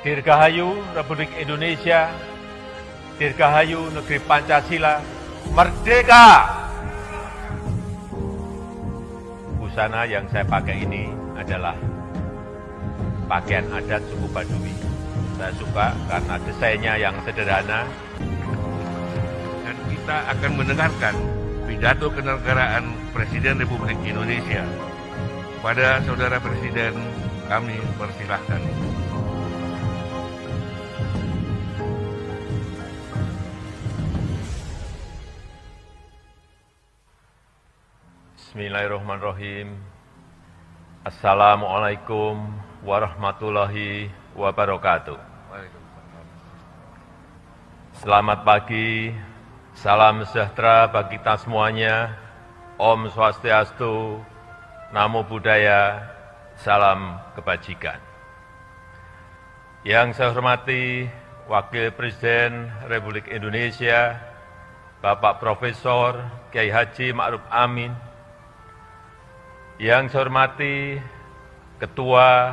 Dirgahayu Republik Indonesia, Dirgahayu Negeri Pancasila, Merdeka! Busana yang saya pakai ini adalah pakaian adat suku Baduy. Saya suka karena desainnya yang sederhana. Dan kita akan mendengarkan pidato kenegaraan Presiden Republik Indonesia. Pada Saudara Presiden, kami persilahkan. Bismillahirrahmanirrahim. Assalamualaikum warahmatullahi wabarakatuh. Selamat pagi, salam sejahtera bagi kita semuanya. Om Swastiastu, Namo Buddhaya, salam kebajikan. Yang saya hormati Wakil Presiden Republik Indonesia, Bapak Profesor Kiai Haji Ma'ruf Amin. Yang saya hormati Ketua,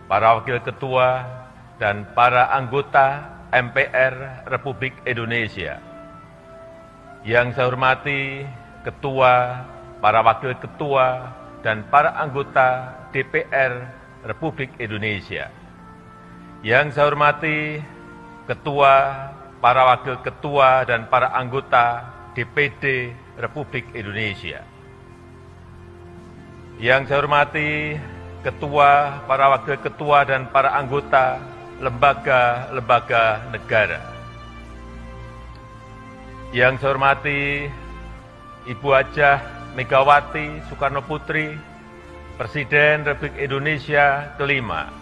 para Wakil Ketua, dan para anggota MPR Republik Indonesia. Yang saya hormati Ketua, para Wakil Ketua, dan para anggota DPR Republik Indonesia. Yang saya hormati Ketua, para Wakil Ketua, dan para anggota DPD Republik Indonesia. Yang saya hormati Ketua, para Wakil Ketua, dan para anggota lembaga-lembaga negara. Yang saya hormati Ibu Hajah Megawati Soekarno Putri, Presiden Republik Indonesia kelima.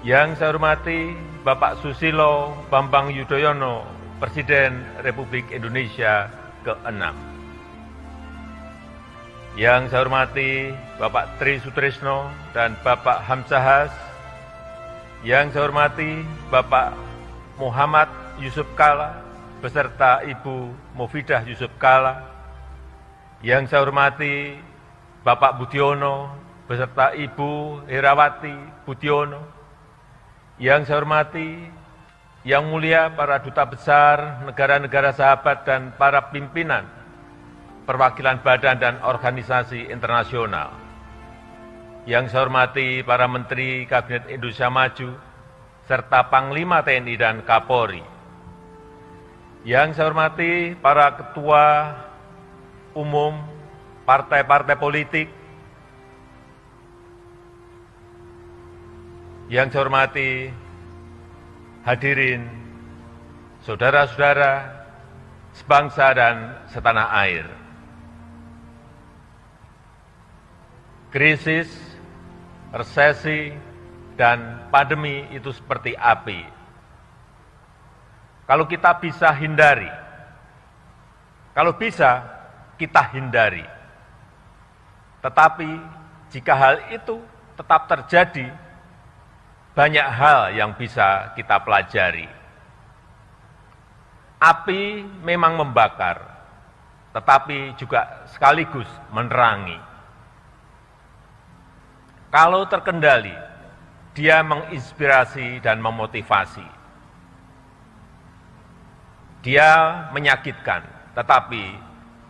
Yang saya hormati Bapak Susilo Bambang Yudhoyono, Presiden Republik Indonesia ke-6. Yang saya hormati Bapak Tri Sutrisno dan Bapak Hamzahas. Yang saya hormati Bapak Muhammad Yusuf Kalla beserta Ibu Mufidah Yusuf Kalla. Yang saya hormati Bapak Budiono beserta Ibu Herawati Budiono. Yang saya hormati Yang Mulia para Duta Besar, negara-negara sahabat, dan para pimpinan perwakilan badan dan organisasi internasional. Yang saya hormati para Menteri Kabinet Indonesia Maju, serta Panglima TNI dan Kapolri. Yang saya hormati para Ketua Umum partai-partai politik. Yang saya hormati hadirin, saudara-saudara sebangsa dan setanah air. Krisis, resesi, dan pandemi itu seperti api. Kalau kita bisa hindari, kalau bisa kita hindari. Tetapi jika hal itu tetap terjadi, banyak hal yang bisa kita pelajari. Api memang membakar, tetapi juga sekaligus menerangi. Kalau terkendali, dia menginspirasi dan memotivasi. Dia menyakitkan, tetapi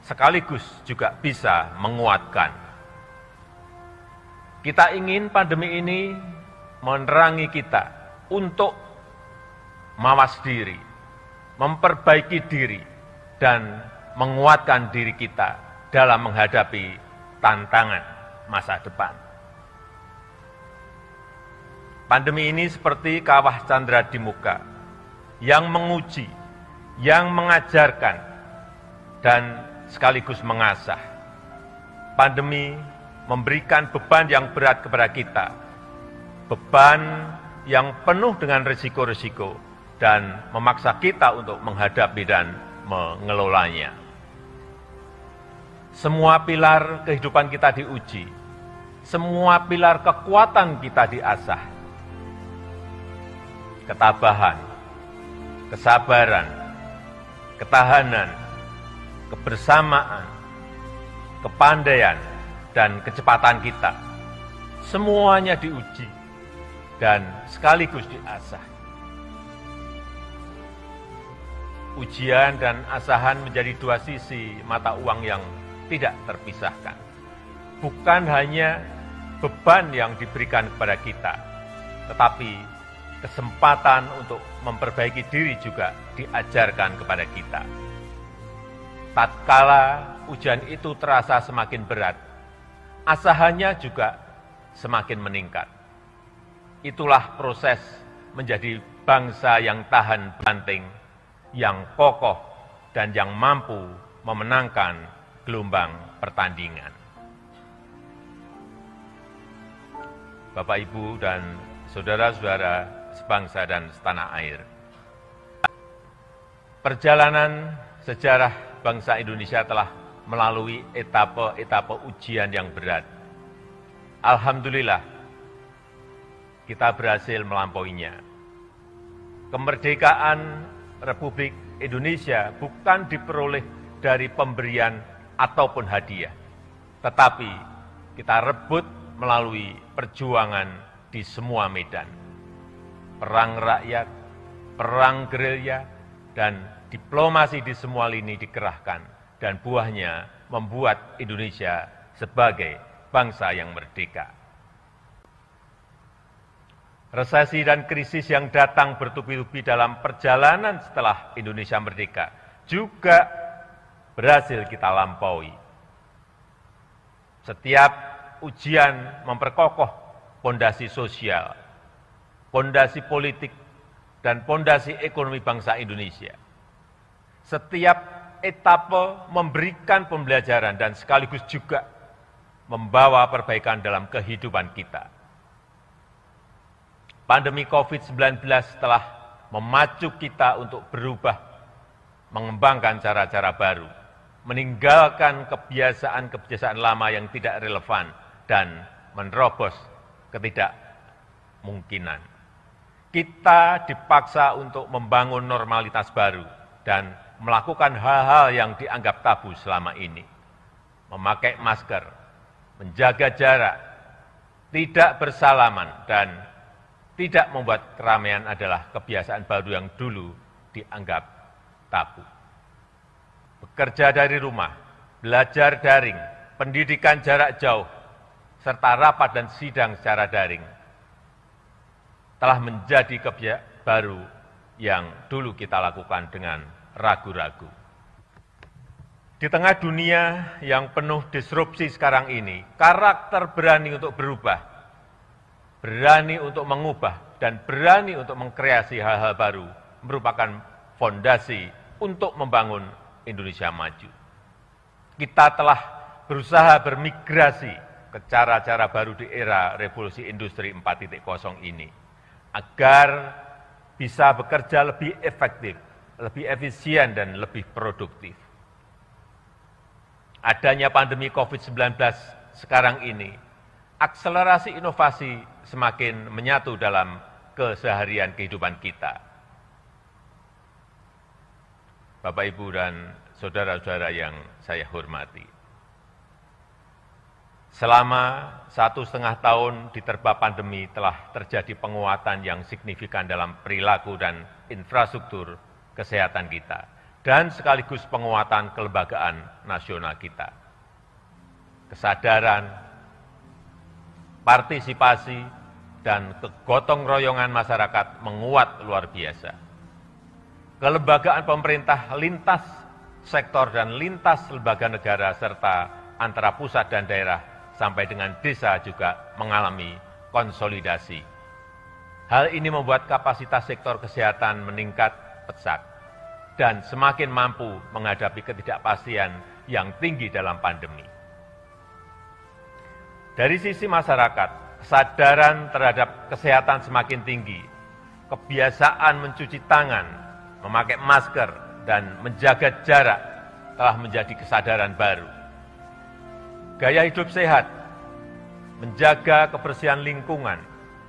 sekaligus juga bisa menguatkan. Kita ingin pandemi ini menerangi kita untuk mawas diri, memperbaiki diri, dan menguatkan diri kita dalam menghadapi tantangan masa depan. Pandemi ini seperti kawah candra di muka, yang menguji, yang mengajarkan, dan sekaligus mengasah. Pandemi memberikan beban yang berat kepada kita, beban yang penuh dengan risiko-risiko, dan memaksa kita untuk menghadapi dan mengelolanya. Semua pilar kehidupan kita diuji, semua pilar kekuatan kita diasah. Ketabahan, kesabaran, ketahanan, kebersamaan, kepandaian, dan kecepatan kita. Semuanya diuji. dan sekaligus diasah. Ujian dan asahan menjadi dua sisi mata uang yang tidak terpisahkan. Bukan hanya beban yang diberikan kepada kita, tetapi kesempatan untuk memperbaiki diri juga diajarkan kepada kita. Tatkala ujian itu terasa semakin berat, asahannya juga semakin meningkat. Itulah proses menjadi bangsa yang tahan banting, yang kokoh, dan yang mampu memenangkan gelombang pertandingan. Bapak, Ibu, dan saudara-saudara sebangsa dan setanah air. Perjalanan sejarah bangsa Indonesia telah melalui etapa-etapa ujian yang berat. Alhamdulillah, kita berhasil melampauinya. Kemerdekaan Republik Indonesia bukan diperoleh dari pemberian ataupun hadiah, tetapi kita rebut melalui perjuangan di semua medan. Perang rakyat, perang gerilya, dan diplomasi di semua lini dikerahkan, dan buahnya membuat Indonesia sebagai bangsa yang merdeka. Resesi dan krisis yang datang bertubi-tubi dalam perjalanan setelah Indonesia merdeka juga berhasil kita lampaui. Setiap ujian memperkokoh pondasi sosial, pondasi politik, dan pondasi ekonomi bangsa Indonesia. Setiap etapa memberikan pembelajaran dan sekaligus juga membawa perbaikan dalam kehidupan kita. Pandemi COVID-19 telah memacu kita untuk berubah, mengembangkan cara-cara baru, meninggalkan kebiasaan-kebiasaan lama yang tidak relevan, dan menerobos ketidakmungkinan. Kita dipaksa untuk membangun normalitas baru dan melakukan hal-hal yang dianggap tabu selama ini. Memakai masker, menjaga jarak, tidak bersalaman, dan tidak membuat keramaian adalah kebiasaan baru yang dulu dianggap tabu. Bekerja dari rumah, belajar daring, pendidikan jarak jauh, serta rapat dan sidang secara daring telah menjadi kebiasaan baru yang dulu kita lakukan dengan ragu-ragu. Di tengah dunia yang penuh disrupsi sekarang ini, karakter berani untuk berubah, berani untuk mengubah, dan berani untuk mengkreasi hal-hal baru merupakan fondasi untuk membangun Indonesia maju. Kita telah berusaha bermigrasi ke cara-cara baru di era revolusi industri 4.0 ini, agar bisa bekerja lebih efektif, lebih efisien, dan lebih produktif. Adanya pandemi COVID-19 sekarang ini, akselerasi inovasi semakin menyatu dalam keseharian kehidupan kita. Bapak, Ibu, dan saudara-saudara yang saya hormati. Selama 1,5 tahun diterpa pandemi telah terjadi penguatan yang signifikan dalam perilaku dan infrastruktur kesehatan kita, dan sekaligus penguatan kelembagaan nasional kita. Kesadaran, partisipasi, dan kegotong royongan masyarakat menguat luar biasa. Kelembagaan pemerintah lintas sektor dan lintas lembaga negara serta antara pusat dan daerah sampai dengan desa juga mengalami konsolidasi. Hal ini membuat kapasitas sektor kesehatan meningkat pesat dan semakin mampu menghadapi ketidakpastian yang tinggi dalam pandemi. Dari sisi masyarakat, kesadaran terhadap kesehatan semakin tinggi. Kebiasaan mencuci tangan, memakai masker, dan menjaga jarak telah menjadi kesadaran baru. Gaya hidup sehat, menjaga kebersihan lingkungan,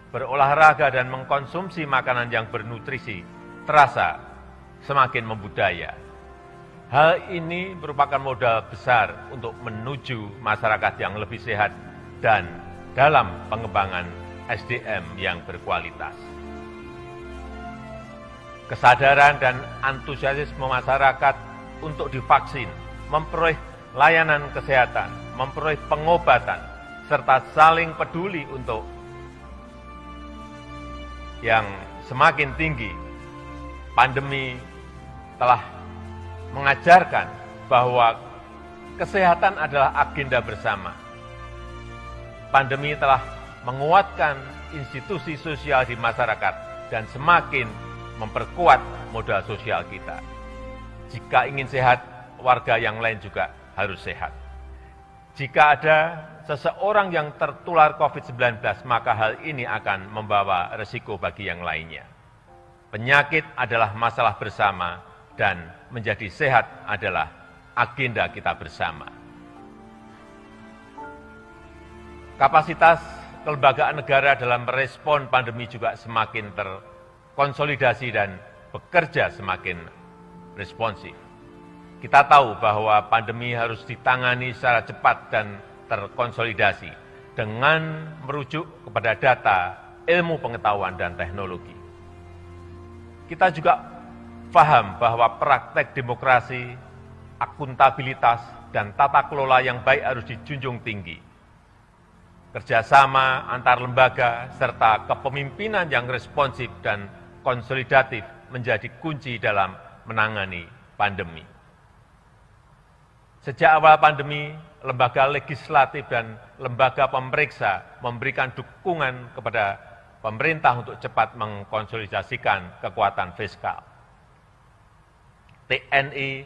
berolahraga, dan mengkonsumsi makanan yang bernutrisi terasa semakin membudaya. Hal ini merupakan modal besar untuk menuju masyarakat yang lebih sehat dan dalam pengembangan SDM yang berkualitas. Kesadaran dan antusiasme masyarakat untuk divaksin, memperoleh layanan kesehatan, memperoleh pengobatan, serta saling peduli untuk yang semakin tinggi. Pandemi telah mengajarkan bahwa kesehatan adalah agenda bersama. Pandemi telah menguatkan institusi sosial di masyarakat dan semakin memperkuat modal sosial kita. Jika ingin sehat, warga yang lain juga harus sehat. Jika ada seseorang yang tertular COVID-19, maka hal ini akan membawa resiko bagi yang lainnya. Penyakit adalah masalah bersama dan menjadi sehat adalah agenda kita bersama. Kapasitas kelembagaan negara dalam merespon pandemi juga semakin terkonsolidasi dan bekerja semakin responsif. Kita tahu bahwa pandemi harus ditangani secara cepat dan terkonsolidasi dengan merujuk kepada data, ilmu pengetahuan, dan teknologi. Kita juga paham bahwa praktek demokrasi, akuntabilitas, dan tata kelola yang baik harus dijunjung tinggi. Kerjasama antar lembaga serta kepemimpinan yang responsif dan konsolidatif menjadi kunci dalam menangani pandemi. Sejak awal pandemi, lembaga legislatif dan lembaga pemeriksa memberikan dukungan kepada pemerintah untuk cepat mengkonsolidasikan kekuatan fiskal. TNI,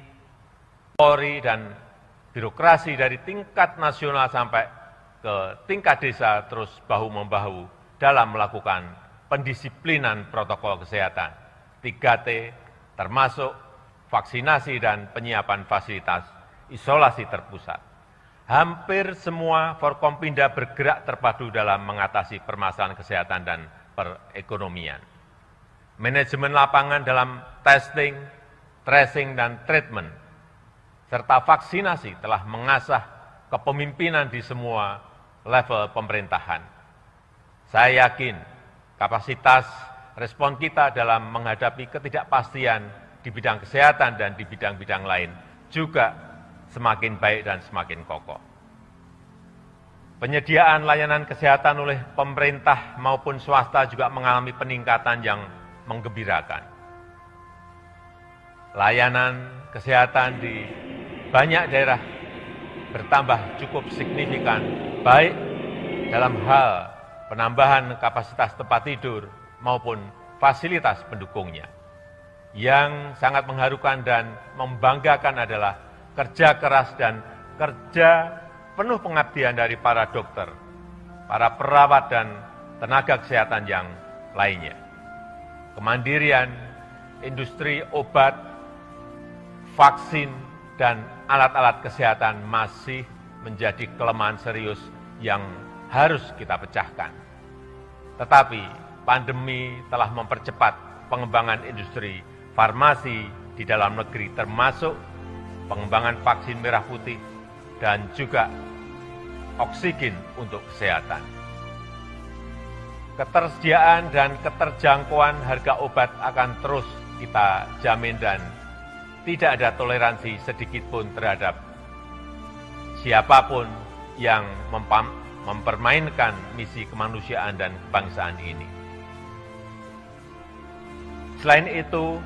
Polri, dan birokrasi dari tingkat nasional sampai ke tingkat desa terus bahu-membahu dalam melakukan pendisiplinan protokol kesehatan, 3T, termasuk vaksinasi dan penyiapan fasilitas isolasi terpusat. Hampir semua Forkompinda bergerak terpadu dalam mengatasi permasalahan kesehatan dan perekonomian. Manajemen lapangan dalam testing, tracing, dan treatment, serta vaksinasi telah mengasah kepemimpinan di semua level pemerintahan. Saya yakin kapasitas respon kita dalam menghadapi ketidakpastian di bidang kesehatan dan di bidang-bidang lain juga semakin baik dan semakin kokoh. Penyediaan layanan kesehatan oleh pemerintah maupun swasta juga mengalami peningkatan yang menggembirakan. Layanan kesehatan di banyak daerah bertambah cukup signifikan, baik dalam hal penambahan kapasitas tempat tidur maupun fasilitas pendukungnya. Yang sangat mengharukan dan membanggakan adalah kerja keras dan kerja penuh pengabdian dari para dokter, para perawat, dan tenaga kesehatan yang lainnya. Kemandirian industri obat, vaksin, dan alat-alat kesehatan masih menjadi kelemahan serius yang harus kita pecahkan. Tetapi pandemi telah mempercepat pengembangan industri farmasi di dalam negeri, termasuk pengembangan vaksin merah putih dan juga oksigen untuk kesehatan. Ketersediaan dan keterjangkauan harga obat akan terus kita jamin dan tidak ada toleransi sedikit pun terhadap siapapun yang mempermainkan misi kemanusiaan dan kebangsaan ini. Selain itu,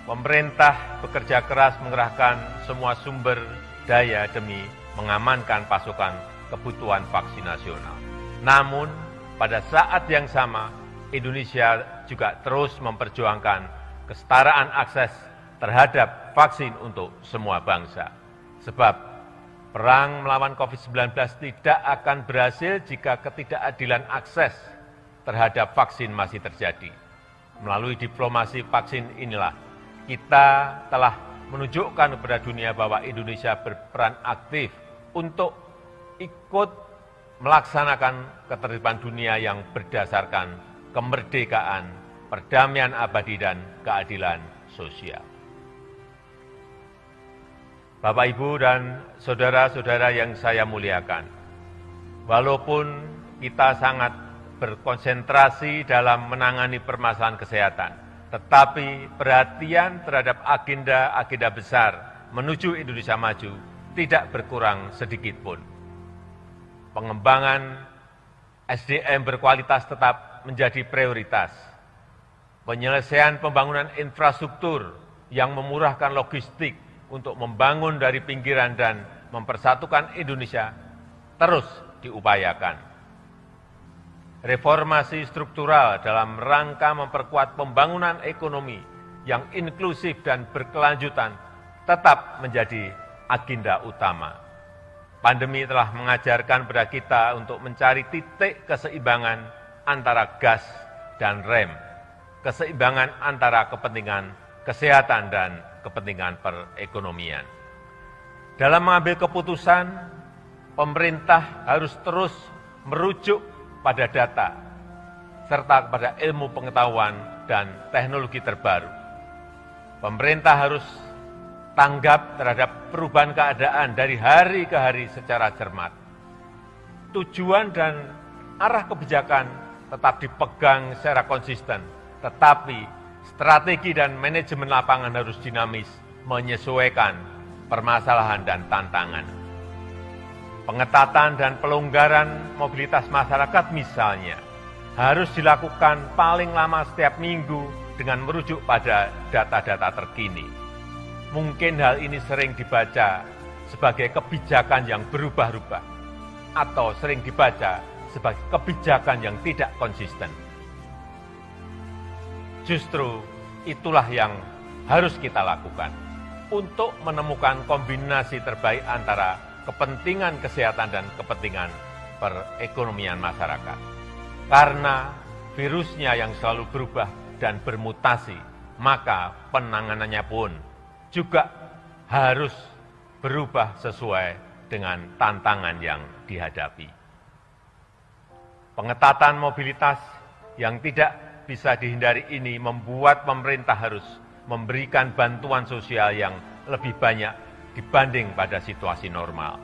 pemerintah bekerja keras mengerahkan semua sumber daya demi mengamankan pasokan kebutuhan vaksin nasional. Namun, pada saat yang sama, Indonesia juga terus memperjuangkan kesetaraan akses terhadap vaksin untuk semua bangsa. Sebab perang melawan COVID-19 tidak akan berhasil jika ketidakadilan akses terhadap vaksin masih terjadi. Melalui diplomasi vaksin inilah kita telah menunjukkan kepada dunia bahwa Indonesia berperan aktif untuk ikut melaksanakan ketertiban dunia yang berdasarkan kemerdekaan, perdamaian abadi, dan keadilan sosial. Bapak, Ibu, dan saudara-saudara yang saya muliakan, walaupun kita sangat berkonsentrasi dalam menangani permasalahan kesehatan, tetapi perhatian terhadap agenda-agenda besar menuju Indonesia maju tidak berkurang sedikit pun. Pengembangan SDM berkualitas tetap menjadi prioritas. Penyelesaian pembangunan infrastruktur yang memurahkan logistik untuk membangun dari pinggiran dan mempersatukan Indonesia terus diupayakan. Reformasi struktural dalam rangka memperkuat pembangunan ekonomi yang inklusif dan berkelanjutan tetap menjadi agenda utama. Pandemi telah mengajarkan pada kita untuk mencari titik keseimbangan antara gas dan rem, keseimbangan antara kepentingan kesehatan dan kepentingan perekonomian. Dalam mengambil keputusan, pemerintah harus terus merujuk pada data, serta pada ilmu pengetahuan dan teknologi terbaru. Pemerintah harus tanggap terhadap perubahan keadaan dari hari ke hari secara cermat. Tujuan dan arah kebijakan tetap dipegang secara konsisten, tetapi strategi dan manajemen lapangan harus dinamis, menyesuaikan permasalahan dan tantangan. Pengetatan dan pelonggaran mobilitas masyarakat misalnya harus dilakukan paling lama setiap minggu dengan merujuk pada data-data terkini. Mungkin hal ini sering dibaca sebagai kebijakan yang berubah-ubah atau sering dibaca sebagai kebijakan yang tidak konsisten. Justru itulah yang harus kita lakukan untuk menemukan kombinasi terbaik antara kepentingan kesehatan dan kepentingan perekonomian masyarakat. Karena virusnya yang selalu berubah dan bermutasi, maka penanganannya pun juga harus berubah sesuai dengan tantangan yang dihadapi. Pengetatan mobilitas yang tidak bisa dihindari ini membuat pemerintah harus memberikan bantuan sosial yang lebih banyak dibanding pada situasi normal.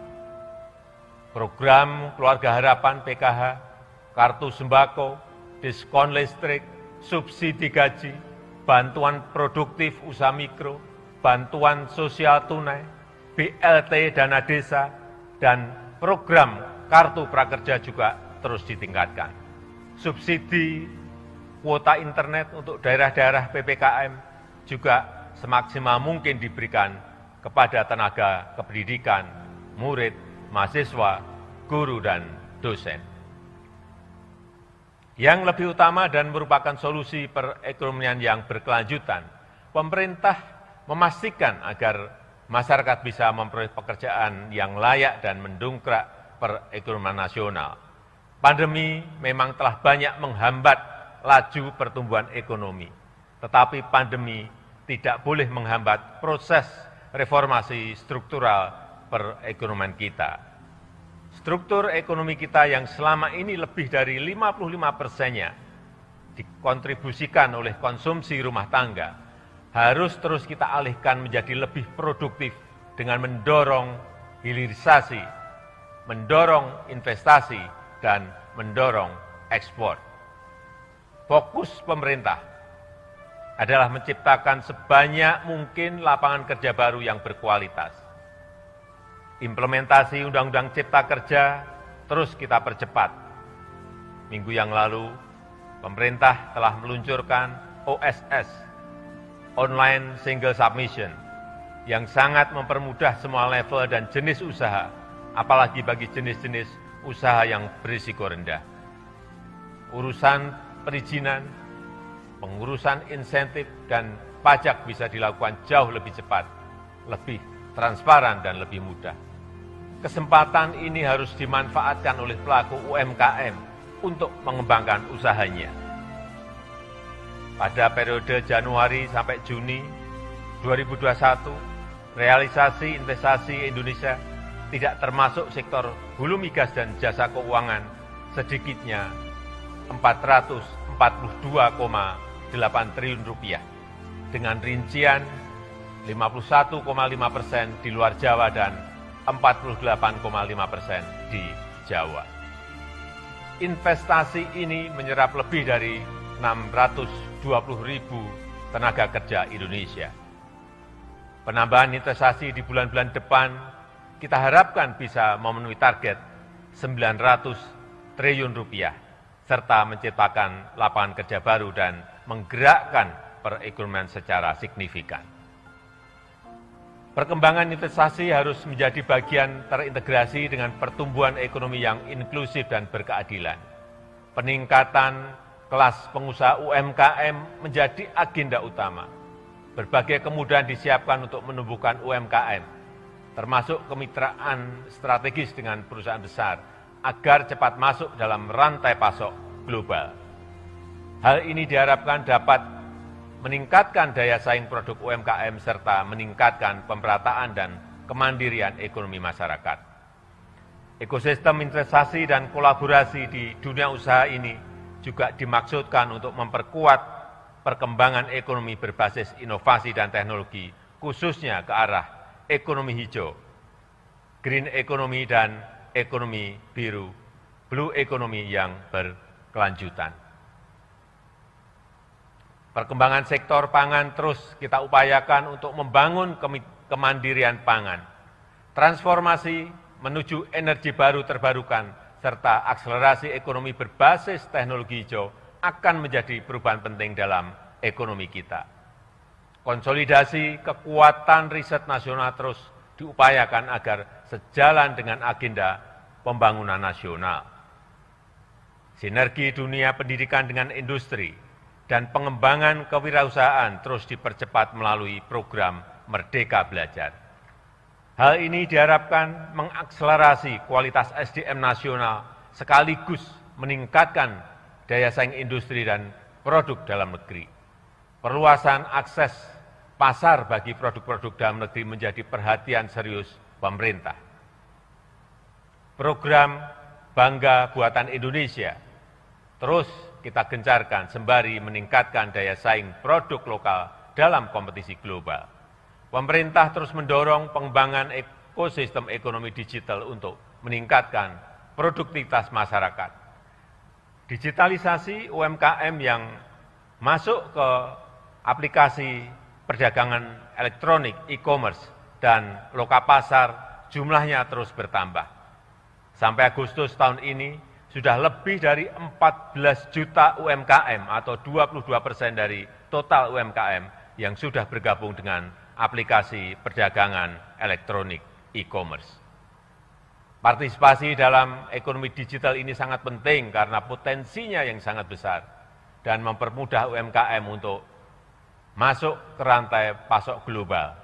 Program Keluarga Harapan PKH, kartu sembako, diskon listrik, subsidi gaji, bantuan produktif usaha mikro, bantuan sosial tunai, BLT dana desa, dan program kartu prakerja juga terus ditingkatkan. Subsidi kuota internet untuk daerah-daerah PPKM juga semaksimal mungkin diberikan kepada tenaga kependidikan, murid, mahasiswa, guru, dan dosen. Yang lebih utama dan merupakan solusi perekonomian yang berkelanjutan, pemerintah memastikan agar masyarakat bisa memperoleh pekerjaan yang layak dan mendongkrak perekonomian nasional. Pandemi memang telah banyak menghambat laju pertumbuhan ekonomi, tetapi pandemi tidak boleh menghambat proses reformasi struktural perekonomian kita. Struktur ekonomi kita yang selama ini lebih dari 55%-nya dikontribusikan oleh konsumsi rumah tangga, harus terus kita alihkan menjadi lebih produktif dengan mendorong hilirisasi, mendorong investasi, dan mendorong ekspor. Fokus pemerintah adalah menciptakan sebanyak mungkin lapangan kerja baru yang berkualitas. Implementasi Undang-Undang Cipta Kerja terus kita percepat. Minggu yang lalu, pemerintah telah meluncurkan OSS, Online Single Submission, yang sangat mempermudah semua level dan jenis usaha, apalagi bagi jenis-jenis usaha yang berisiko rendah. Urusan perizinan, pengurusan insentif, dan pajak bisa dilakukan jauh lebih cepat, lebih transparan, dan lebih mudah. Kesempatan ini harus dimanfaatkan oleh pelaku UMKM untuk mengembangkan usahanya. Pada periode Januari sampai Juni 2021, realisasi investasi Indonesia tidak termasuk sektor hulu migas dan jasa keuangan sedikitnya 442,8 triliun rupiah, dengan rincian 51,5% di luar Jawa dan 48,5% di Jawa. investasi ini menyerap lebih dari 620.000 tenaga kerja Indonesia. Penambahan investasi di bulan-bulan depan kita harapkan bisa memenuhi target 900 triliun rupiah, serta menciptakan lapangan kerja baru dan menggerakkan perekonomian secara signifikan. Perkembangan investasi harus menjadi bagian terintegrasi dengan pertumbuhan ekonomi yang inklusif dan berkeadilan. Peningkatan kelas pengusaha UMKM menjadi agenda utama. Berbagai kemudahan disiapkan untuk menumbuhkan UMKM, termasuk kemitraan strategis dengan perusahaan besar, agar cepat masuk dalam rantai pasok global. Hal ini diharapkan dapat meningkatkan daya saing produk UMKM serta meningkatkan pemerataan dan kemandirian ekonomi masyarakat. Ekosistem investasi dan kolaborasi di dunia usaha ini juga dimaksudkan untuk memperkuat perkembangan ekonomi berbasis inovasi dan teknologi, khususnya ke arah ekonomi hijau, green economy dan ekonomi biru, blue economy yang berkelanjutan. Perkembangan sektor pangan terus kita upayakan untuk membangun kemandirian pangan, transformasi menuju energi baru terbarukan, serta akselerasi ekonomi berbasis teknologi hijau akan menjadi perubahan penting dalam ekonomi kita. Konsolidasi kekuatan riset nasional terus diupayakan agar sejalan dengan agenda pembangunan nasional. Sinergi dunia pendidikan dengan industri dan pengembangan kewirausahaan terus dipercepat melalui program Merdeka Belajar. Hal ini diharapkan mengakselerasi kualitas SDM nasional sekaligus meningkatkan daya saing industri dan produk dalam negeri. Perluasan akses pasar bagi produk-produk dalam negeri menjadi perhatian serius pemerintah. Program Bangga Buatan Indonesia terus kita gencarkan sembari meningkatkan daya saing produk lokal dalam kompetisi global. Pemerintah terus mendorong pengembangan ekosistem ekonomi digital untuk meningkatkan produktivitas masyarakat. Digitalisasi UMKM yang masuk ke aplikasi perdagangan elektronik, e-commerce, dan lokapasar jumlahnya terus bertambah. Sampai Agustus tahun ini, sudah lebih dari 14 juta UMKM atau 22% dari total UMKM yang sudah bergabung dengan aplikasi perdagangan elektronik e-commerce. Partisipasi dalam ekonomi digital ini sangat penting karena potensinya yang sangat besar dan mempermudah UMKM untuk masuk ke rantai pasok global.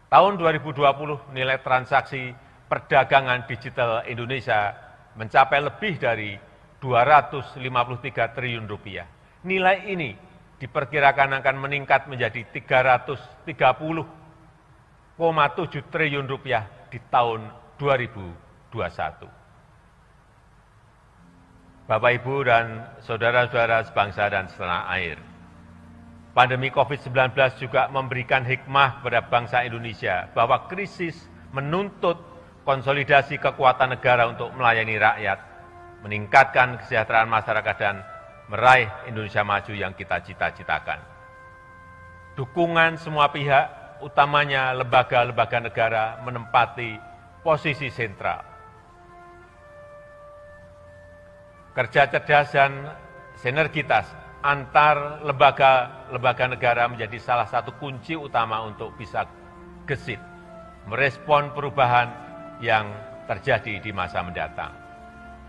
Tahun 2020 nilai transaksi perdagangan digital Indonesia mencapai lebih dari 253 triliun rupiah. Nilai ini diperkirakan akan meningkat menjadi 330,7 triliun rupiah di tahun 2021. Bapak, Ibu, dan saudara-saudara sebangsa dan setanah air, pandemi COVID-19 juga memberikan hikmah kepada bangsa Indonesia bahwa krisis menuntut konsolidasi kekuatan negara untuk melayani rakyat, meningkatkan kesejahteraan masyarakat, dan meraih Indonesia maju yang kita cita-citakan. Dukungan semua pihak, utamanya lembaga-lembaga negara, menempati posisi sentral. Kerja cerdas dan sinergitas antar lembaga-lembaga negara menjadi salah satu kunci utama untuk bisa gesit merespon perubahan yang terjadi di masa mendatang.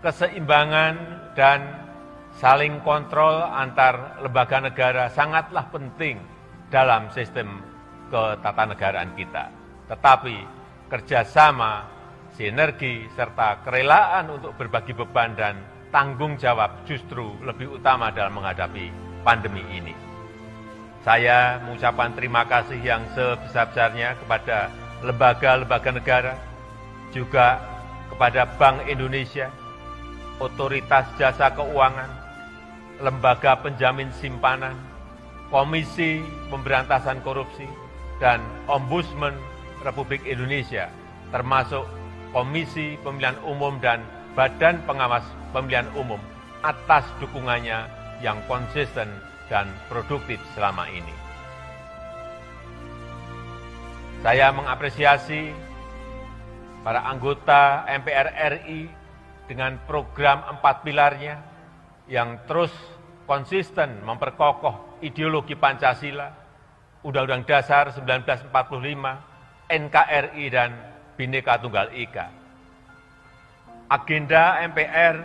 Keseimbangan dan saling kontrol antar lembaga negara sangatlah penting dalam sistem ketatanegaraan kita. Tetapi kerjasama, sinergi, serta kerelaan untuk berbagi beban dan tanggung jawab justru lebih utama dalam menghadapi pandemi ini. Saya mengucapkan terima kasih yang sebesar-besarnya kepada lembaga-lembaga negara, juga kepada Bank Indonesia, Otoritas Jasa Keuangan, Lembaga Penjamin Simpanan, Komisi Pemberantasan Korupsi, dan Ombudsman Republik Indonesia, termasuk Komisi Pemilihan Umum dan Badan Pengawas Pemilihan Umum atas dukungannya yang konsisten dan produktif selama ini. Saya mengapresiasi para anggota MPR RI dengan program 4 pilarnya yang terus konsisten memperkokoh ideologi Pancasila, Undang-Undang Dasar 1945, NKRI, dan Bhinneka Tunggal Ika. Agenda MPR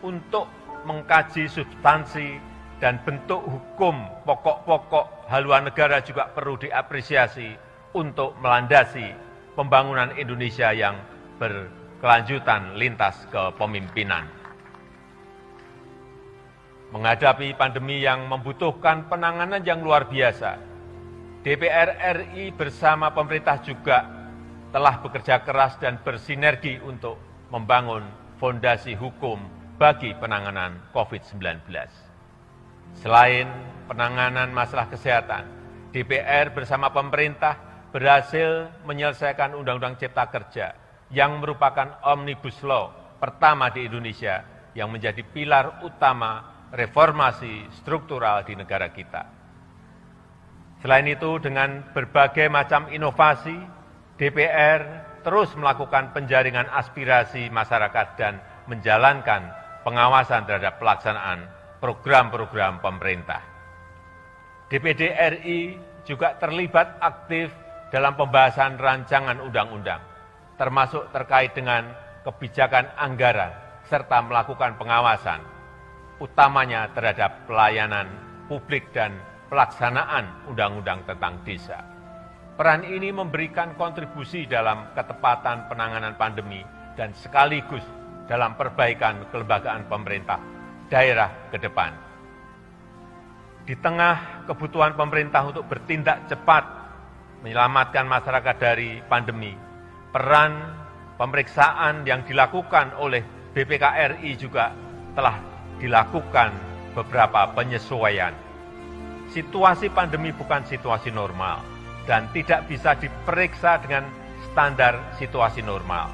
untuk mengkaji substansi dan bentuk hukum pokok-pokok haluan negara juga perlu diapresiasi untuk melandasi pembangunan Indonesia yang berkelanjutan lintas kepemimpinan. Menghadapi pandemi yang membutuhkan penanganan yang luar biasa, DPR RI bersama pemerintah juga telah bekerja keras dan bersinergi untuk membangun fondasi hukum bagi penanganan COVID-19. Selain penanganan masalah kesehatan, DPR bersama pemerintah berhasil menyelesaikan Undang-Undang Cipta Kerja yang merupakan Omnibus Law pertama di Indonesia yang menjadi pilar utama reformasi struktural di negara kita. Selain itu, dengan berbagai macam inovasi, DPR terus melakukan penjaringan aspirasi masyarakat dan menjalankan pengawasan terhadap pelaksanaan program-program pemerintah. DPD RI juga terlibat aktif dalam pembahasan rancangan undang-undang, termasuk terkait dengan kebijakan anggaran, serta melakukan pengawasan, utamanya terhadap pelayanan publik dan pelaksanaan undang-undang tentang desa. Peran ini memberikan kontribusi dalam ketepatan penanganan pandemi dan sekaligus dalam perbaikan kelembagaan pemerintah daerah ke depan. Di tengah kebutuhan pemerintah untuk bertindak cepat menyelamatkan masyarakat dari pandemi, peran pemeriksaan yang dilakukan oleh BPK RI juga telah dilakukan beberapa penyesuaian. Situasi pandemi bukan situasi normal dan tidak bisa diperiksa dengan standar situasi normal.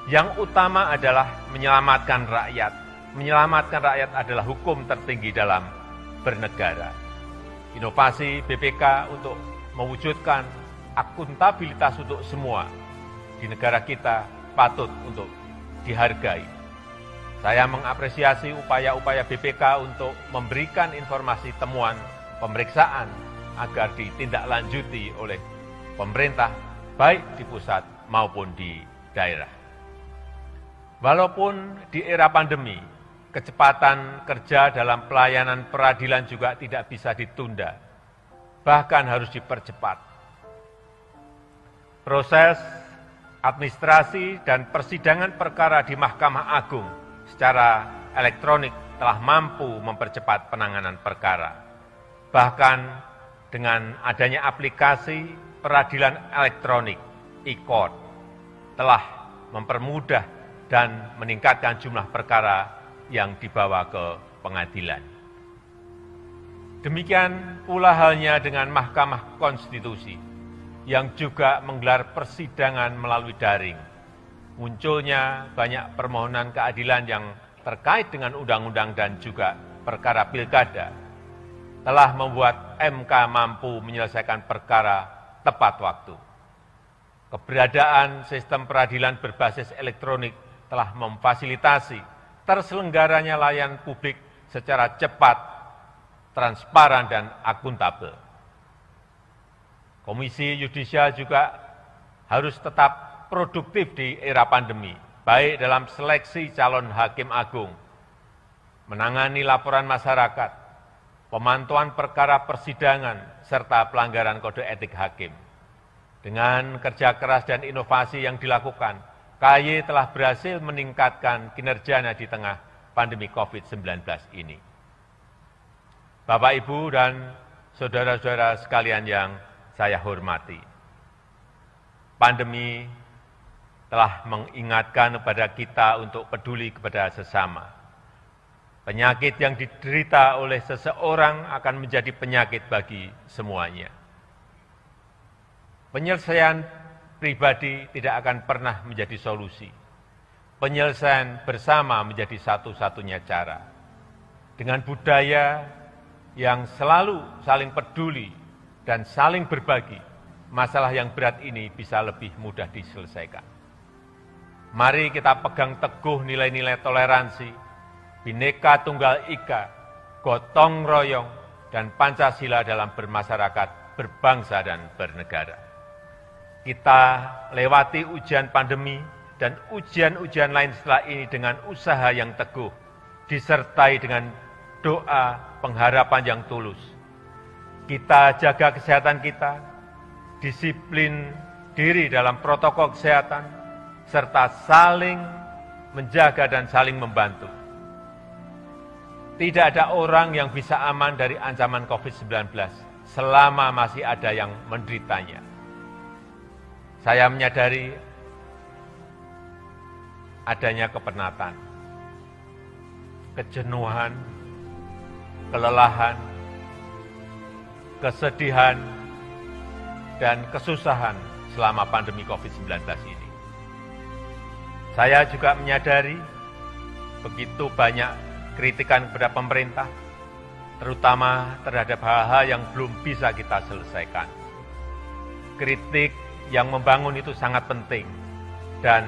Yang utama adalah menyelamatkan rakyat. Menyelamatkan rakyat adalah hukum tertinggi dalam bernegara. Inovasi BPK untuk mewujudkan akuntabilitas untuk semua di negara kita patut untuk dihargai. Saya mengapresiasi upaya-upaya BPK untuk memberikan informasi temuan pemeriksaan agar ditindaklanjuti oleh pemerintah, baik di pusat maupun di daerah. Walaupun di era pandemi, kecepatan kerja dalam pelayanan peradilan juga tidak bisa ditunda, bahkan harus dipercepat. Proses administrasi dan persidangan perkara di Mahkamah Agung secara elektronik telah mampu mempercepat penanganan perkara. Bahkan dengan adanya aplikasi peradilan elektronik e-court telah mempermudah dan meningkatkan jumlah perkara yang dibawa ke pengadilan. Demikian pula halnya dengan Mahkamah Konstitusi yang juga menggelar persidangan melalui daring. Munculnya banyak permohonan keadilan yang terkait dengan undang-undang dan juga perkara pilkada telah membuat MK mampu menyelesaikan perkara tepat waktu. Keberadaan sistem peradilan berbasis elektronik telah memfasilitasi terselenggaranya layanan publik secara cepat, transparan, dan akuntabel. Komisi Yudisial juga harus tetap produktif di era pandemi, baik dalam seleksi calon hakim agung, menangani laporan masyarakat, pemantauan perkara persidangan, serta pelanggaran kode etik hakim. Dengan kerja keras dan inovasi yang dilakukan, KAY telah berhasil meningkatkan kinerjanya di tengah pandemi COVID-19 ini. Bapak, Ibu, dan saudara-saudara sekalian yang saya hormati, pandemi telah mengingatkan kepada kita untuk peduli kepada sesama. Penyakit yang diderita oleh seseorang akan menjadi penyakit bagi semuanya. Penyelesaian pribadi tidak akan pernah menjadi solusi. Penyelesaian bersama menjadi satu-satunya cara. Dengan budaya yang selalu saling peduli dan saling berbagi, masalah yang berat ini bisa lebih mudah diselesaikan. Mari kita pegang teguh nilai-nilai toleransi, Bhinneka Tunggal Ika, gotong royong, dan Pancasila dalam bermasyarakat, berbangsa, dan bernegara. Kita lewati ujian pandemi dan ujian-ujian lain setelah ini dengan usaha yang teguh, disertai dengan doa pengharapan yang tulus. Kita jaga kesehatan kita, disiplin diri dalam protokol kesehatan, serta saling menjaga dan saling membantu. Tidak ada orang yang bisa aman dari ancaman COVID-19 selama masih ada yang menderitanya. Saya menyadari adanya kepenatan, kejenuhan, kelelahan, kesedihan, dan kesusahan selama pandemi COVID-19 ini. Saya juga menyadari begitu banyak kritikan kepada pemerintah, terutama terhadap hal-hal yang belum bisa kita selesaikan. Kritik yang membangun itu sangat penting dan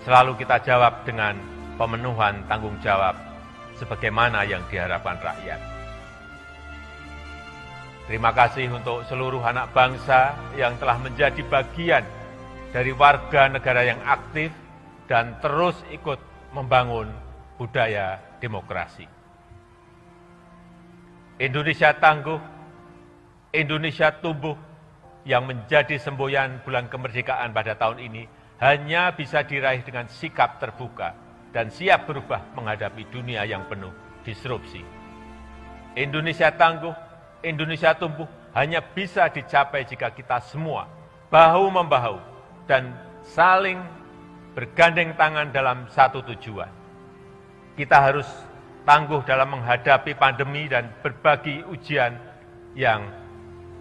selalu kita jawab dengan pemenuhan tanggung jawab sebagaimana yang diharapkan rakyat. Terima kasih untuk seluruh anak bangsa yang telah menjadi bagian dari warga negara yang aktif dan terus ikut membangun budaya demokrasi. Indonesia tangguh, Indonesia tumbuh, yang menjadi semboyan bulan kemerdekaan pada tahun ini hanya bisa diraih dengan sikap terbuka dan siap berubah menghadapi dunia yang penuh disrupsi. Indonesia tangguh, Indonesia tumbuh hanya bisa dicapai jika kita semua bahu-membahu dan saling bergandeng tangan dalam satu tujuan. Kita harus tangguh dalam menghadapi pandemi dan berbagi ujian yang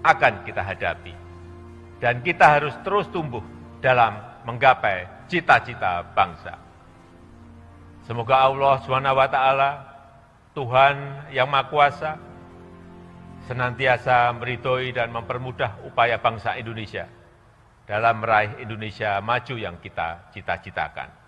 akan kita hadapi. Dan kita harus terus tumbuh dalam menggapai cita-cita bangsa. Semoga Allah SWT, Tuhan yang Maha Kuasa, senantiasa meridhoi dan mempermudah upaya bangsa Indonesia dalam meraih Indonesia maju yang kita cita-citakan.